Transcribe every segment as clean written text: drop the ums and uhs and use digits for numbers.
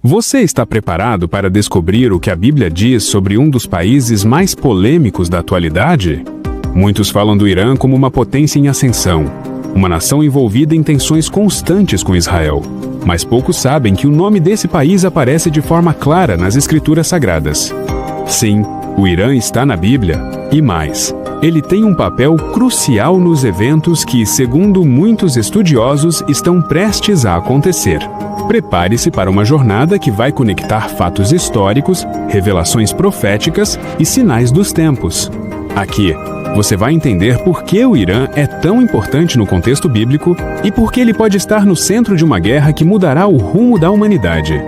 Você está preparado para descobrir o que a Bíblia diz sobre um dos países mais polêmicos da atualidade? Muitos falam do Irã como uma potência em ascensão, uma nação envolvida em tensões constantes com Israel. Mas poucos sabem que o nome desse país aparece de forma clara nas Escrituras Sagradas. Sim, o Irã está na Bíblia, e mais, ele tem um papel crucial nos eventos que, segundo muitos estudiosos, estão prestes a acontecer. Prepare-se para uma jornada que vai conectar fatos históricos, revelações proféticas e sinais dos tempos. Aqui, você vai entender por que o Irã é tão importante no contexto bíblico e por que ele pode estar no centro de uma guerra que mudará o rumo da humanidade.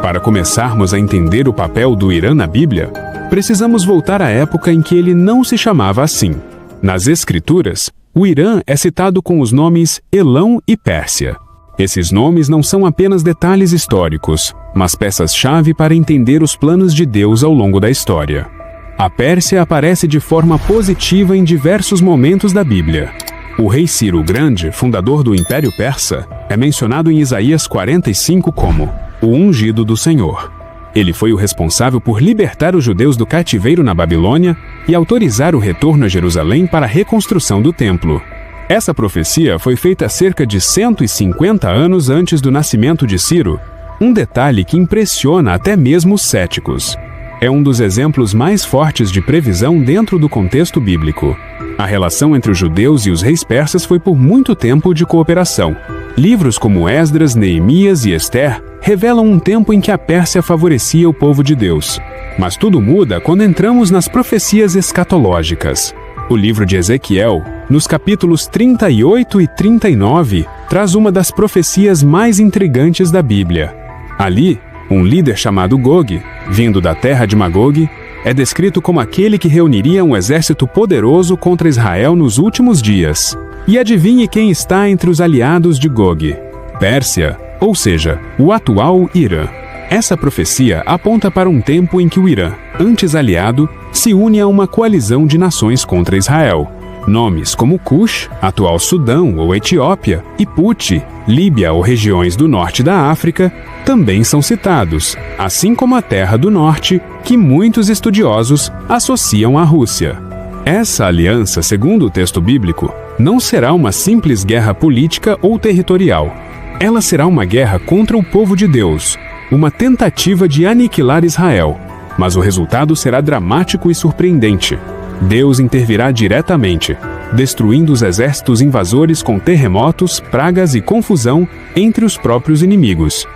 Para começarmos a entender o papel do Irã na Bíblia, precisamos voltar à época em que ele não se chamava assim. Nas Escrituras, o Irã é citado com os nomes Elão e Pérsia. Esses nomes não são apenas detalhes históricos, mas peças-chave para entender os planos de Deus ao longo da história. A Pérsia aparece de forma positiva em diversos momentos da Bíblia. O rei Ciro o Grande, fundador do Império Persa, é mencionado em Isaías 45 como o ungido do Senhor. Ele foi o responsável por libertar os judeus do cativeiro na Babilônia e autorizar o retorno a Jerusalém para a reconstrução do templo. Essa profecia foi feita cerca de 150 anos antes do nascimento de Ciro, um detalhe que impressiona até mesmo os céticos. É um dos exemplos mais fortes de previsão dentro do contexto bíblico. A relação entre os judeus e os reis persas foi por muito tempo de cooperação. Livros como Esdras, Neemias e Ester revelam um tempo em que a Pérsia favorecia o povo de Deus. Mas tudo muda quando entramos nas profecias escatológicas. O livro de Ezequiel, nos capítulos 38 e 39, traz uma das profecias mais intrigantes da Bíblia. Ali, um líder chamado Gog, vindo da terra de Magog, é descrito como aquele que reuniria um exército poderoso contra Israel nos últimos dias. E adivinhe quem está entre os aliados de Gog? Pérsia, ou seja, o atual Irã. Essa profecia aponta para um tempo em que o Irã, antes aliado, se une a uma coalizão de nações contra Israel. Nomes como Cush, atual Sudão ou Etiópia, e Puti, Líbia ou regiões do norte da África, também são citados, assim como a Terra do Norte, que muitos estudiosos associam à Rússia. Essa aliança, segundo o texto bíblico, não será uma simples guerra política ou territorial. Ela será uma guerra contra o povo de Deus, uma tentativa de aniquilar Israel. Mas o resultado será dramático e surpreendente. Deus intervirá diretamente, destruindo os exércitos invasores com terremotos, pragas e confusão entre os próprios inimigos.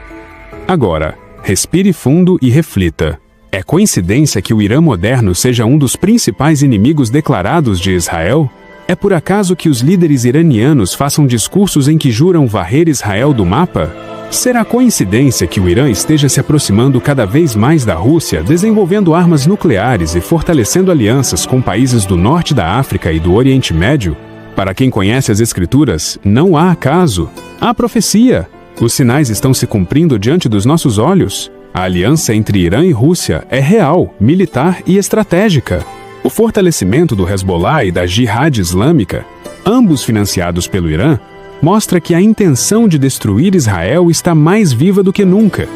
Agora, respire fundo e reflita. É coincidência que o Irã moderno seja um dos principais inimigos declarados de Israel? É por acaso que os líderes iranianos façam discursos em que juram varrer Israel do mapa? Será coincidência que o Irã esteja se aproximando cada vez mais da Rússia, desenvolvendo armas nucleares e fortalecendo alianças com países do norte da África e do Oriente Médio? Para quem conhece as Escrituras, não há acaso. Há profecia. Os sinais estão se cumprindo diante dos nossos olhos. A aliança entre Irã e Rússia é real, militar e estratégica. O fortalecimento do Hezbollah e da Jihad Islâmica, ambos financiados pelo Irã, mostra que a intenção de destruir Israel está mais viva do que nunca.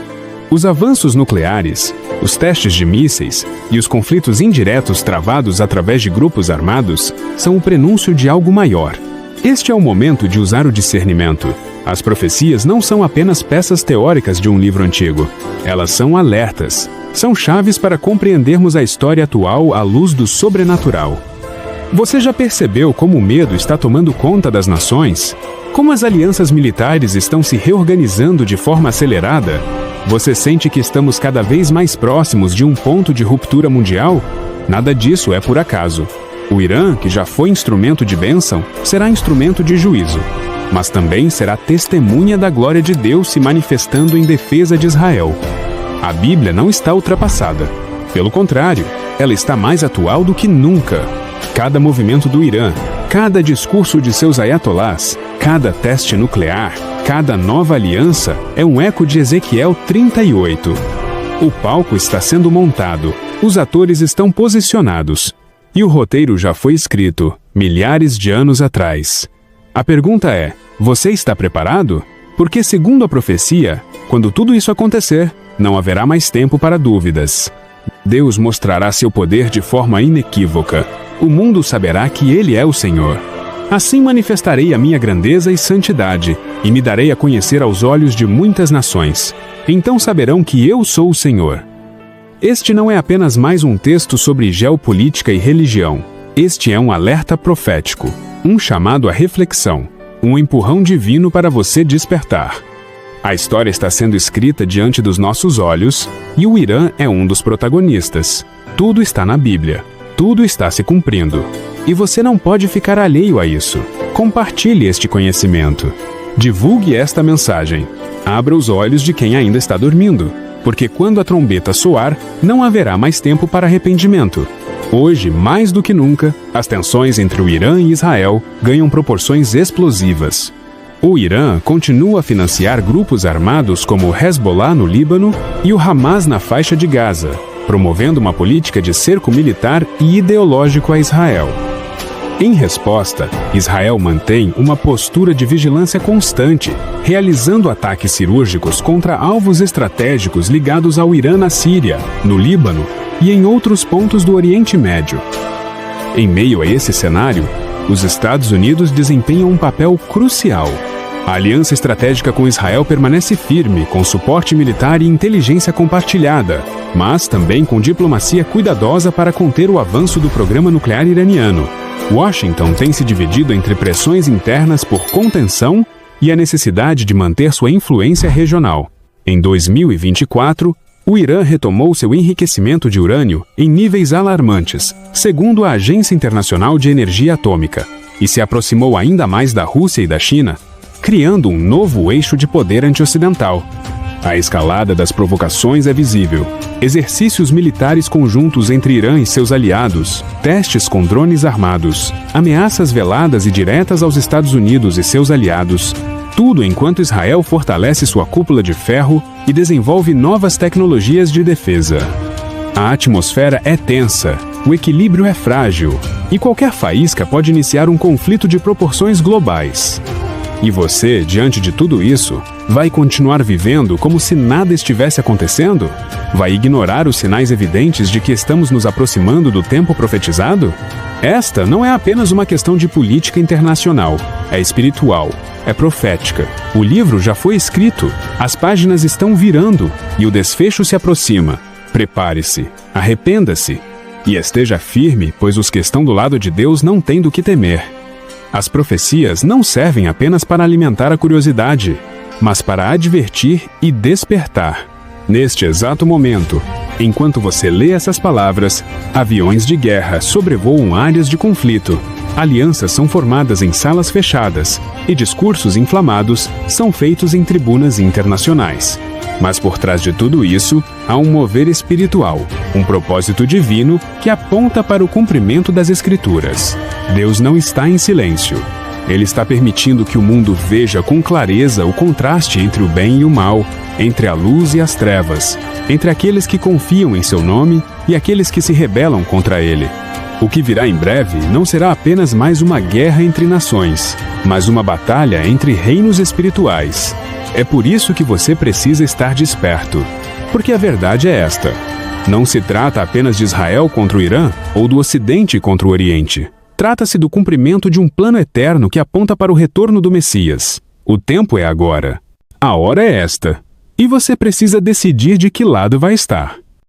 Os avanços nucleares, os testes de mísseis e os conflitos indiretos travados através de grupos armados são o prenúncio de algo maior. Este é o momento de usar o discernimento. As profecias não são apenas peças teóricas de um livro antigo. Elas são alertas. São chaves para compreendermos a história atual à luz do sobrenatural. Você já percebeu como o medo está tomando conta das nações? Como as alianças militares estão se reorganizando de forma acelerada? Você sente que estamos cada vez mais próximos de um ponto de ruptura mundial? Nada disso é por acaso. O Irã, que já foi instrumento de bênção, será instrumento de juízo. Mas também será testemunha da glória de Deus se manifestando em defesa de Israel. A Bíblia não está ultrapassada. Pelo contrário, ela está mais atual do que nunca. Cada movimento do Irã, cada discurso de seus ayatolás, cada teste nuclear, cada nova aliança é um eco de Ezequiel 38. O palco está sendo montado, os atores estão posicionados, e o roteiro já foi escrito, milhares de anos atrás. A pergunta é, você está preparado? Porque, segundo a profecia, quando tudo isso acontecer, Não haverá mais tempo para dúvidas. Deus mostrará seu poder de forma inequívoca. O mundo saberá que Ele é o Senhor. Assim manifestarei a minha grandeza e santidade, e me darei a conhecer aos olhos de muitas nações. Então saberão que eu sou o Senhor. Este não é apenas mais um texto sobre geopolítica e religião. Este é um alerta profético, um chamado à reflexão, um empurrão divino para você despertar. A história está sendo escrita diante dos nossos olhos, e o Irã é um dos protagonistas. Tudo está na Bíblia. Tudo está se cumprindo. E você não pode ficar alheio a isso. Compartilhe este conhecimento. Divulgue esta mensagem. Abra os olhos de quem ainda está dormindo, porque quando a trombeta soar, não haverá mais tempo para arrependimento. Hoje, mais do que nunca, as tensões entre o Irã e Israel ganham proporções explosivas. O Irã continua a financiar grupos armados como o Hezbollah no Líbano e o Hamas na faixa de Gaza, promovendo uma política de cerco militar e ideológico a Israel. Em resposta, Israel mantém uma postura de vigilância constante, realizando ataques cirúrgicos contra alvos estratégicos ligados ao Irã na Síria, no Líbano e em outros pontos do Oriente Médio. Em meio a esse cenário, os Estados Unidos desempenham um papel crucial. A aliança estratégica com Israel permanece firme, com suporte militar e inteligência compartilhada, mas também com diplomacia cuidadosa para conter o avanço do programa nuclear iraniano. Washington tem se dividido entre pressões internas por contenção e a necessidade de manter sua influência regional. Em 2024, o Irã retomou seu enriquecimento de urânio em níveis alarmantes, segundo a Agência Internacional de Energia Atômica, e se aproximou ainda mais da Rússia e da China, criando um novo eixo de poder anti-ocidental. A escalada das provocações é visível. Exercícios militares conjuntos entre Irã e seus aliados, testes com drones armados, ameaças veladas e diretas aos Estados Unidos e seus aliados, tudo enquanto Israel fortalece sua cúpula de ferro e desenvolve novas tecnologias de defesa. A atmosfera é tensa, o equilíbrio é frágil, e qualquer faísca pode iniciar um conflito de proporções globais. E você, diante de tudo isso, vai continuar vivendo como se nada estivesse acontecendo? Vai ignorar os sinais evidentes de que estamos nos aproximando do tempo profetizado? Esta não é apenas uma questão de política internacional, é espiritual, é profética. O livro já foi escrito, as páginas estão virando e o desfecho se aproxima. Prepare-se, arrependa-se e esteja firme, pois os que estão do lado de Deus não têm do que temer. As profecias não servem apenas para alimentar a curiosidade, mas para advertir e despertar. Neste exato momento, enquanto você lê essas palavras, aviões de guerra sobrevoam áreas de conflito, alianças são formadas em salas fechadas e discursos inflamados são feitos em tribunas internacionais. Mas por trás de tudo isso, há um mover espiritual, um propósito divino que aponta para o cumprimento das Escrituras. Deus não está em silêncio. Ele está permitindo que o mundo veja com clareza o contraste entre o bem e o mal, entre a luz e as trevas, entre aqueles que confiam em seu nome e aqueles que se rebelam contra ele. O que virá em breve não será apenas mais uma guerra entre nações, mas uma batalha entre reinos espirituais. É por isso que você precisa estar desperto. Porque a verdade é esta: não se trata apenas de Israel contra o Irã ou do Ocidente contra o Oriente. Trata-se do cumprimento de um plano eterno que aponta para o retorno do Messias. O tempo é agora. A hora é esta. E você precisa decidir de que lado vai estar.